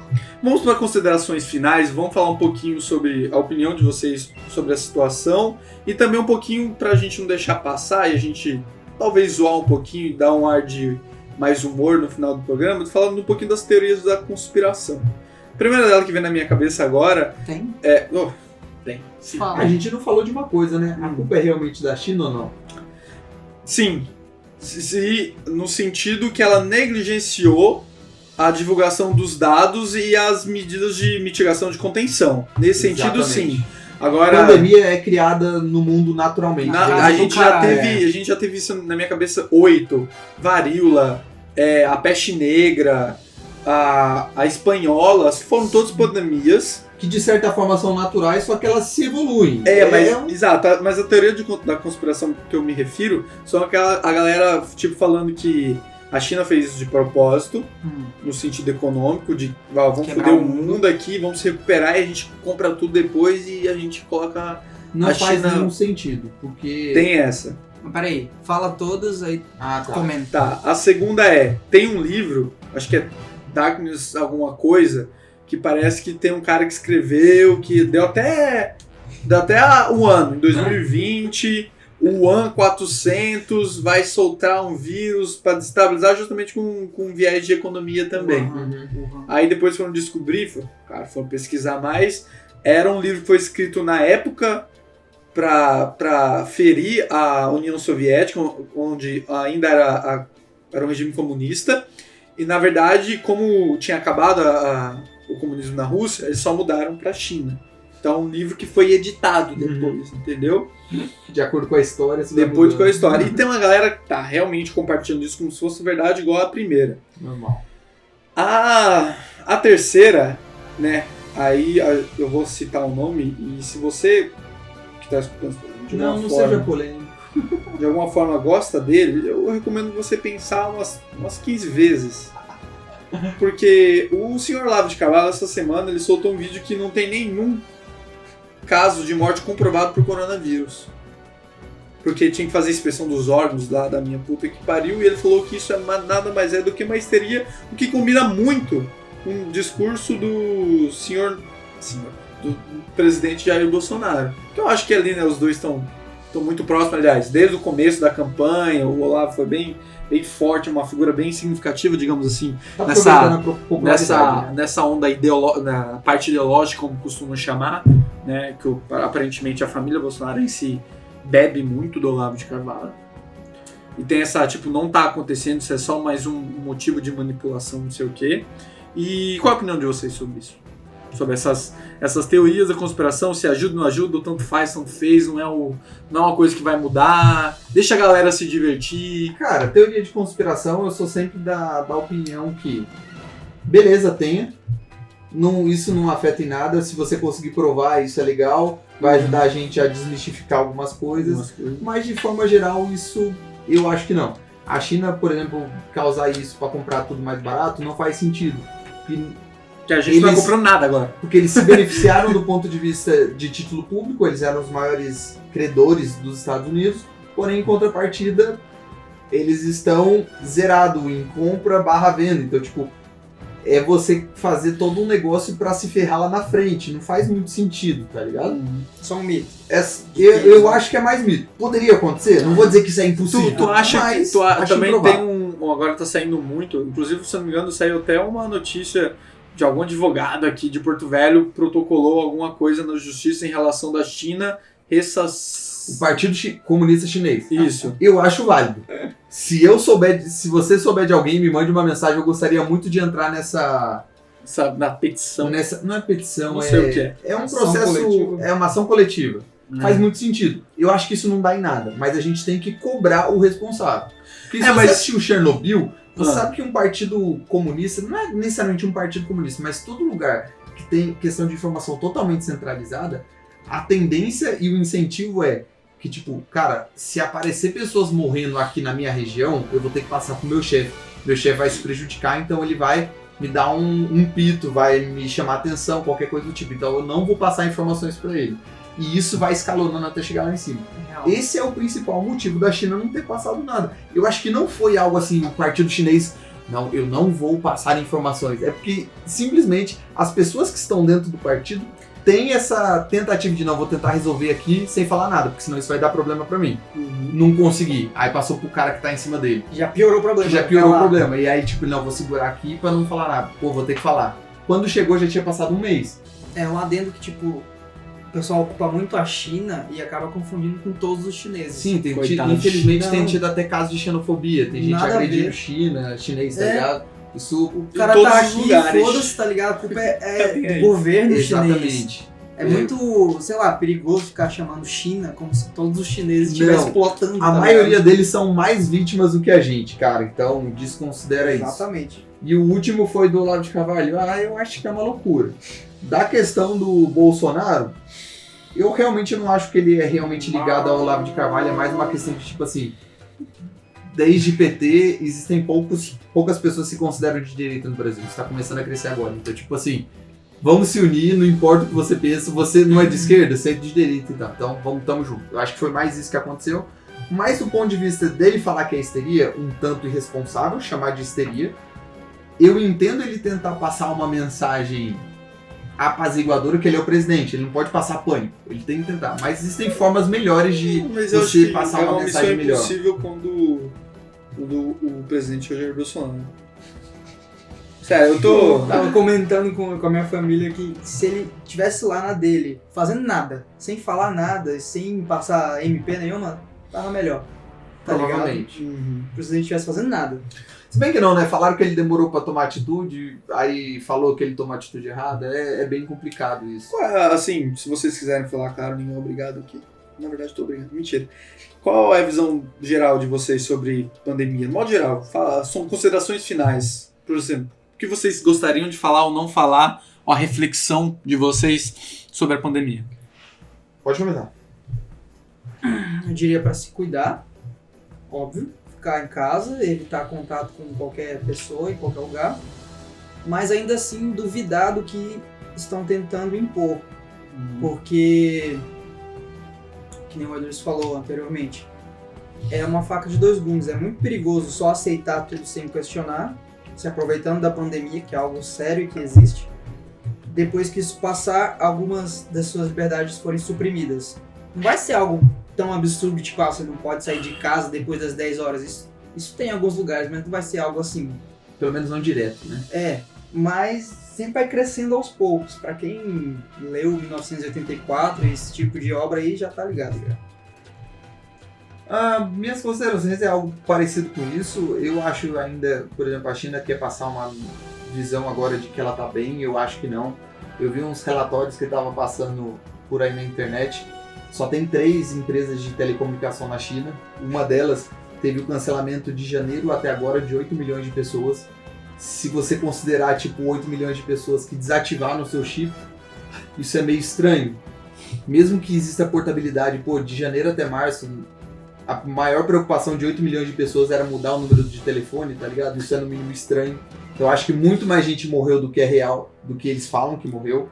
Vamos para considerações finais, vamos falar um pouquinho sobre a opinião de vocês sobre a situação e também um pouquinho pra gente não deixar passar e a gente talvez zoar um pouquinho e dar um ar de mais humor no final do programa, falando um pouquinho das teorias da conspiração. A primeira dela que vem na minha cabeça agora Tem? é... tem. Sim. Fala. A gente não falou de uma coisa, né? A culpa é realmente da China ou não? Sim. No sentido que ela negligenciou a divulgação dos dados e as medidas de mitigação de contenção. Nesse sentido, Exatamente. sim. A Agora... pandemia é criada no mundo naturalmente. Na- A gente já caralho, teve isso na minha cabeça 8, varíola, a peste negra, a espanhola, foram todas pandemias. Que de certa forma são naturais, só que elas se evoluem. Exato, mas a teoria da conspiração que eu me refiro são a galera tipo falando que a China fez isso de propósito, no sentido econômico, de vamos Quebrar foder o o mundo aqui, vamos se recuperar e a gente compra tudo depois e a gente coloca... Não a faz China- nenhum sentido, porque... Tem essa. Mas peraí, fala todas, aí Ah, tá. comenta. Tá, a segunda tem um livro, acho que é Darkness alguma coisa, que parece que tem um cara que escreveu, que deu até o ano, em 2020, o An 400 vai soltar um vírus para destabilizar justamente com viés de economia também. Uhum. Aí depois foram descobrir, foram pesquisar mais, era um livro que foi escrito na época para ferir a União Soviética, onde ainda era um regime comunista, e na verdade, como tinha acabado o comunismo na Rússia, eles só mudaram para a China. Então é um livro que foi editado depois, entendeu? De acordo com a história, isso vai Depois com a mudando. história. E tem uma galera que tá realmente compartilhando isso como se fosse verdade, igual a primeira. Normal. A terceira, né? Aí eu vou citar o nome e se você que tá escutando de alguma Não forma, seja polêmico. de alguma forma gosta dele, eu recomendo você pensar umas 15 vezes. Porque o Sr. Olavo de Carvalho, essa semana, ele soltou um vídeo que não tem nenhum caso de morte comprovado por coronavírus. Porque tinha que fazer a inspeção dos órgãos lá da minha puta que pariu, e ele falou que isso nada mais é do que uma histeria, o que combina muito com o discurso do do presidente Jair Bolsonaro. Que eu acho que ali, né, os dois estão muito próximos, aliás, desde o começo da campanha, o Olavo foi bem forte, uma figura bem significativa, digamos assim, Tá Nessa- aproveitando a popularidade, né? nessa onda na parte ideológica, como costumam chamar, né, que aparentemente a família Bolsonaro em si bebe muito do Olavo de Carvalho. E tem essa, tipo, não tá acontecendo, isso é só mais um motivo de manipulação, não sei o quê. E qual a opinião de vocês sobre isso? Sobre essas teorias da conspiração, se ajuda ou não ajuda, ou tanto faz, tanto fez, não é uma coisa que vai mudar, deixa a galera se divertir. Cara, teoria de conspiração, eu sou sempre da opinião que beleza tenha, isso não afeta em nada. Se você conseguir provar, isso é legal. Vai ajudar a gente a desmistificar algumas coisas. Mas de forma geral, isso eu acho que não. A China, por exemplo, causar isso para comprar tudo mais barato não faz sentido. Que a gente não tá comprando nada agora. Porque eles se beneficiaram do ponto de vista de título público, eles eram os maiores credores dos Estados Unidos, porém, em contrapartida, eles estão zerados em compra/venda. Então, tipo, é você fazer todo um negócio pra se ferrar lá na frente. Não faz muito sentido, tá ligado? Só um mito. Eu acho que é mais mito. Poderia acontecer, não vou dizer que isso é impossível. Tu acha mas que acho também improvável. tem agora tá saindo muito, inclusive, se não me engano, saiu até uma notícia de algum advogado aqui de Porto Velho protocolou alguma coisa na justiça em relação da China O Partido Comunista Chinês. Isso. Eu acho válido. Se você souber de alguém, me mande uma mensagem. Eu gostaria muito de entrar Na petição. não é petição, Não sei o que é. É um Ação processo, coletiva. é uma ação coletiva. Faz muito sentido. Eu acho que isso não dá em nada, mas a gente tem que cobrar o responsável. Porque se você assistiu Chernobyl, você sabe que um partido comunista, não é necessariamente um partido comunista, mas todo lugar que tem questão de informação totalmente centralizada, a tendência e o incentivo é que, tipo, cara, se aparecer pessoas morrendo aqui na minha região, eu vou ter que passar pro meu chefe. Meu chefe vai se prejudicar, então ele vai me dar um pito, vai me chamar atenção, qualquer coisa do tipo. Então eu não vou passar informações pra ele. E isso vai escalonando até chegar lá em cima. Esse é o principal motivo da China não ter passado nada. Eu acho que não foi algo assim, o partido chinês, não, eu não vou passar informações. É porque, simplesmente, as pessoas que estão dentro do partido têm essa tentativa de, não, vou tentar resolver aqui sem falar nada, porque senão isso vai dar problema pra mim. Não consegui. Aí passou pro cara que tá em cima dele. Já piorou o problema. Já piorou o problema. E aí, tipo, não, vou segurar aqui pra não falar nada. Pô, vou ter que falar. Quando chegou, já tinha passado um mês. É um adendo que, tipo, o pessoal ocupa muito a China e acaba confundindo com todos os chineses. Sim, Coitado. infelizmente tem Não. tido até casos de xenofobia. Tem gente Nada a agredindo ver. chinês, tá É. ligado? Isso, O cara todos tá os aqui, lugares. foda-se, tá ligado? A culpa é aí. do governo chinês. exatamente. É muito, sei lá, perigoso ficar chamando China como se todos os chineses estivessem Não. plotando. A tá maioria ligado? deles são mais vítimas do que a gente, cara. Então, desconsidera isso. Exatamente. E o último foi do Olavo de Carvalho. Eu acho que é uma loucura. Da questão do Bolsonaro, eu realmente não acho que ele é realmente ligado ao Olavo de Carvalho. É mais uma questão de, tipo assim, desde PT, existem poucas pessoas que se consideram de direita no Brasil. Isso tá começando a crescer agora. Então, tipo assim, vamos se unir, não importa o que você pensa. Você não é de esquerda, você é de direita, então tamo junto. Eu acho que foi mais isso que aconteceu. Mas do ponto de vista dele falar que é histeria, um tanto irresponsável, chamar de histeria. Eu entendo ele tentar passar uma mensagem apaziguadora, que ele é o presidente, ele não pode passar pânico, ele tem que tentar. Mas existem formas melhores de Mas eu acho você que passar é uma uma missão mensagem melhor. impossível quando o presidente Jair Bolsonaro. Sério, eu tô... Tava comentando com a minha família que se ele tivesse lá na dele, fazendo nada, sem falar nada, sem passar MP nenhuma, tava melhor. Tá ligado? Provavelmente. O presidente estivesse fazendo nada. Se bem que não, né? Falaram que ele demorou pra tomar atitude, aí falou que ele tomou atitude errada. É bem complicado isso. Assim, se vocês quiserem falar, claro, ninguém é obrigado aqui. Na verdade, tô obrigado. Mentira. Qual é a visão geral de vocês sobre pandemia? No modo geral, são considerações finais. Por exemplo, o que vocês gostariam de falar ou não falar, ou a reflexão de vocês sobre a pandemia? Pode começar. Eu diria pra se cuidar, óbvio, ficar em casa, evitar contato com qualquer pessoa em qualquer lugar, mas ainda assim duvidar do que estão tentando impor, porque, que nem o Edwards falou anteriormente, é uma faca de dois gumes, é muito perigoso só aceitar tudo sem questionar, se aproveitando da pandemia, que é algo sério e que existe, depois que isso passar, algumas das suas liberdades forem suprimidas. Não vai ser algo tão absurdo, tipo, você não pode sair de casa depois das 10 horas. Isso tem em alguns lugares, mas não vai ser algo assim. Pelo menos não direto, né? Mas sempre vai crescendo aos poucos. Pra quem leu 1984, esse tipo de obra aí, já tá ligado. Minhas considerações é algo parecido com isso. Eu acho ainda, por exemplo, a China quer passar uma visão agora de que ela tá bem, eu acho que não. Eu vi uns relatórios que estavam passando por aí na internet. Só tem 3 empresas de telecomunicação na China. Uma delas teve o cancelamento de janeiro até agora de 8 milhões de pessoas. se você considerar tipo 8 milhões de pessoas que desativaram o seu chip, isso é meio estranho. Mesmo que exista portabilidade, de janeiro até março, a maior preocupação de 8 milhões de pessoas era mudar o número de telefone, tá ligado? Isso é no mínimo estranho. Então eu acho que muito mais gente morreu do que é real, do que eles falam que morreu.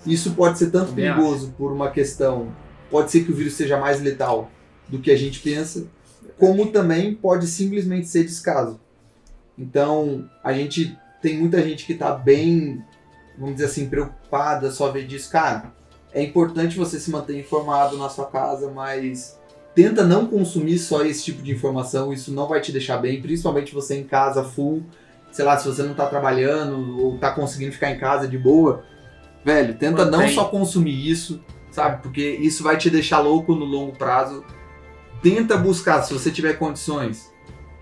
Isso pode ser tanto perigoso por uma questão, pode ser que o vírus seja mais letal do que a gente pensa, como também pode simplesmente ser descaso. Então, a gente tem muita gente que tá bem, vamos dizer assim, preocupada, só ver disso. Cara, é importante você se manter informado na sua casa, mas tenta não consumir só esse tipo de informação, isso não vai te deixar bem, principalmente você em casa full, sei lá, se você não tá trabalhando ou tá conseguindo ficar em casa de boa, velho, tenta não só consumir isso, sabe, porque isso vai te deixar louco no longo prazo. Tenta buscar, se você tiver condições,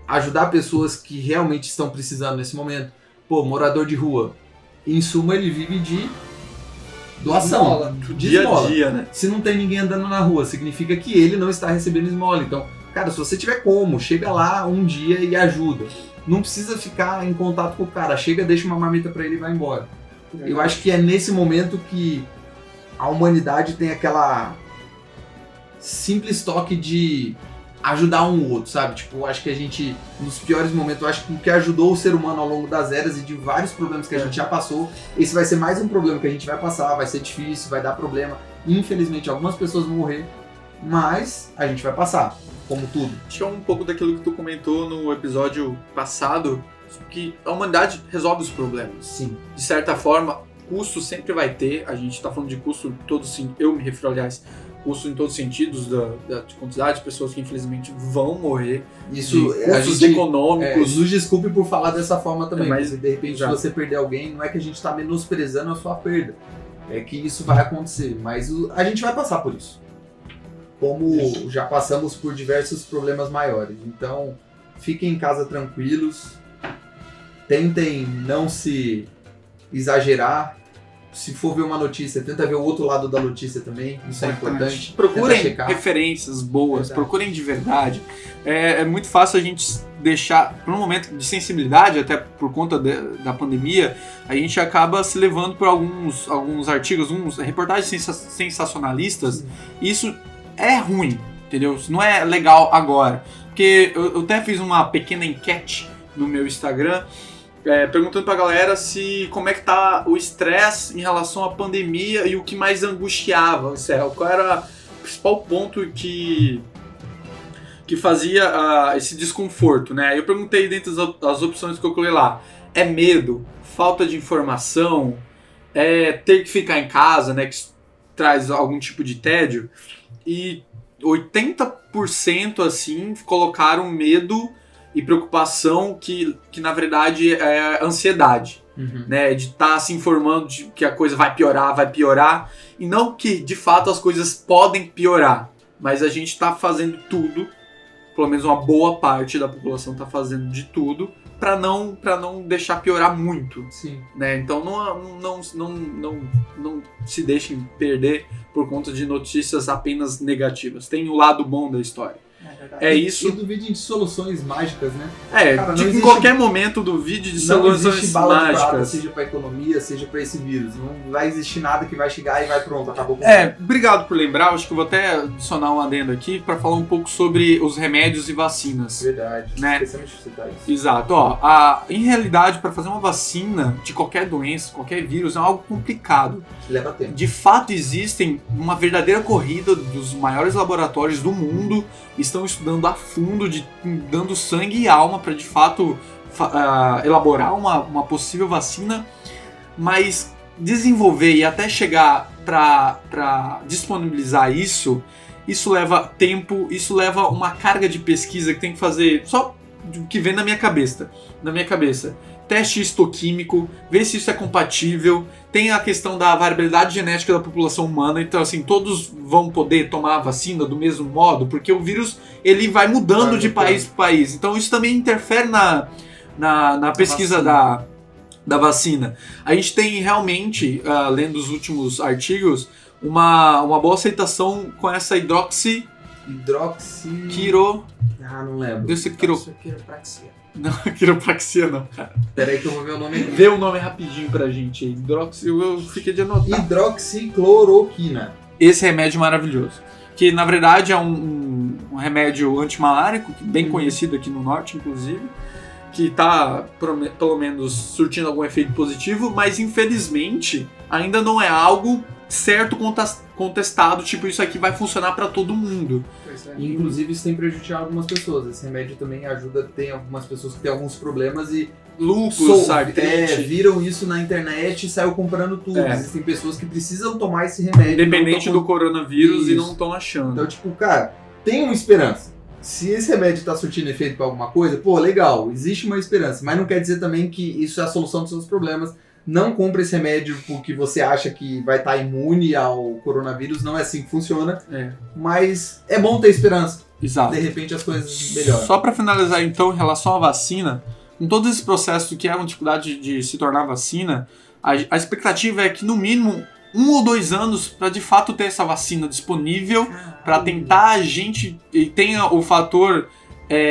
ajudar pessoas que realmente estão precisando nesse momento. Morador de rua, em suma ele vive de doação, de esmola. Dia, né? Se não tem ninguém andando na rua, significa que ele não está recebendo esmola. Então, cara, se você tiver como, chega lá um dia e ajuda. Não precisa ficar em contato com o cara. Chega, deixa uma marmita pra ele e vai embora. Eu acho que é nesse momento que a humanidade tem aquela simples toque de ajudar um outro, sabe? Tipo, eu acho que a gente, nos piores momentos, eu acho que o que ajudou o ser humano ao longo das eras e de vários problemas que a gente já passou, esse vai ser mais um problema que a gente vai passar, vai ser difícil, vai dar problema. Infelizmente, algumas pessoas vão morrer, mas a gente vai passar, como tudo. Acho que é um pouco daquilo que tu comentou no episódio passado, que a humanidade resolve os problemas. Sim. De certa forma, custo sempre vai ter, a gente tá falando de custo em todos, eu me refiro, aliás, custo em todos os sentidos da quantidade de pessoas que infelizmente vão morrer, isso, custos econômicos. Nos desculpe por falar dessa forma também, mas porque de repente se você perder alguém, não é que a gente tá menosprezando a sua perda, é que isso vai acontecer, mas a gente vai passar por isso. Como já passamos por diversos problemas maiores. Então, fiquem em casa tranquilos, tentem não se exagerar. Se for ver uma notícia, tenta ver o outro lado da notícia também, isso é importante. Procurem referências boas, procurem de verdade. É muito fácil a gente deixar, por um momento de sensibilidade, até por conta da pandemia, a gente acaba se levando por alguns artigos, reportagens sensacionalistas. Isso é ruim, entendeu? Isso não é legal agora. Porque eu até fiz uma pequena enquete no meu Instagram, perguntando pra galera como é que tá o estresse em relação à pandemia e o que mais angustiava, qual era o principal ponto que fazia esse desconforto, né? Eu perguntei dentre as opções que eu coloquei lá, é medo, falta de informação, ter que ficar em casa, né, que traz algum tipo de tédio, e 80% assim colocaram medo e preocupação que na verdade é ansiedade, né? De estar se informando de que a coisa vai piorar, e não que de fato as coisas podem piorar, mas a gente está fazendo tudo, pelo menos uma boa parte da população está fazendo de tudo para não deixar piorar muito. Sim. Né? Então não se deixem perder por conta de notícias apenas negativas. Tem o lado bom da história. É isso. E duvidem de soluções mágicas, né? Cara, em qualquer momento duvide de soluções não existe bala mágicas. De prata, seja pra economia, seja pra esse vírus. Não vai existir nada que vai chegar e vai pronto, acabou com obrigado por lembrar. Acho que eu vou até adicionar um adendo aqui para falar um pouco sobre os remédios e vacinas. Verdade. Né? Esquecemos de citar isso. Exato. Em realidade, para fazer uma vacina de qualquer doença, qualquer vírus, é algo complicado. Leva tempo. De fato, existem uma verdadeira corrida dos maiores laboratórios do mundo, estão estudando a fundo, dando sangue e alma para de fato elaborar uma possível vacina, mas desenvolver e até chegar para disponibilizar isso leva tempo, isso leva uma carga de pesquisa que tem que fazer, só o que vem na minha cabeça. Teste histoquímico, ver se isso é compatível. Tem a questão da variabilidade genética da população humana, então assim, todos vão poder tomar a vacina do mesmo modo, porque o vírus ele vai mudando de país para país. Então isso também interfere na pesquisa da vacina. A gente tem realmente, lendo os últimos artigos, uma boa aceitação com essa não lembro. Quiropraxia. Não, quiropraxia não, cara. Peraí que eu vou ver o nome aqui. Vê o nome rapidinho pra gente aí. Hidroxil, eu fiquei de anotar. Hidroxicloroquina. Esse remédio maravilhoso. Que na verdade é um remédio antimalárico, bem conhecido aqui no norte, inclusive. Que tá, pelo menos, surtindo algum efeito positivo, mas infelizmente ainda não é algo certo contestado, tipo, isso aqui vai funcionar pra todo mundo. Inclusive isso tem prejudicado algumas pessoas. Esse remédio também ajuda, tem algumas pessoas que têm alguns problemas e Lúpus, artrite. viram isso na internet e saiu comprando tudo. É. Existem pessoas que precisam tomar esse remédio. Independente do coronavírus Isso. e não estão achando. Então, tipo, cara, tem uma esperança. Se esse remédio tá surtindo efeito pra alguma coisa, pô, legal, existe uma esperança. Mas não quer dizer também que isso é a solução dos seus problemas. Não compre esse remédio porque você acha que vai estar imune ao coronavírus. Não é assim que funciona. É. Mas é bom ter esperança. Exato. De repente as coisas melhoram. Só pra finalizar então, em relação à vacina, com todo esse processo que é uma dificuldade de se tornar vacina, a expectativa é que no mínimo 1 ou 2 anos para de fato ter essa vacina disponível, para tentar a gente e tenha o fator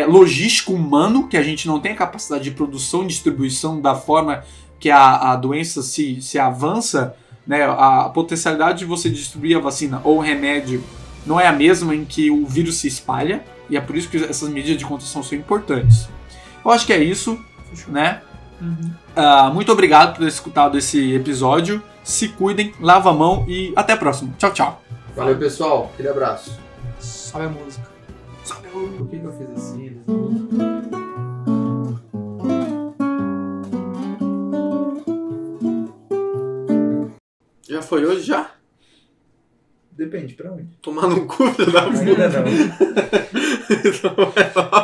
logístico humano, que a gente não tem a capacidade de produção e distribuição da forma que a doença se avança, né? A potencialidade de você distribuir a vacina ou o remédio não é a mesma em que o vírus se espalha, e é por isso que essas medidas de contenção são importantes. Eu acho que é isso, né? Muito obrigado por ter escutado esse episódio. Se cuidem, lava a mão e até a próxima. Tchau, tchau. Valeu, pessoal. Aquele abraço. Sobe a música. Por que eu fiz assim? Já foi hoje, já? Depende, pra onde? Tomar no cu, filho da Ainda não. puta.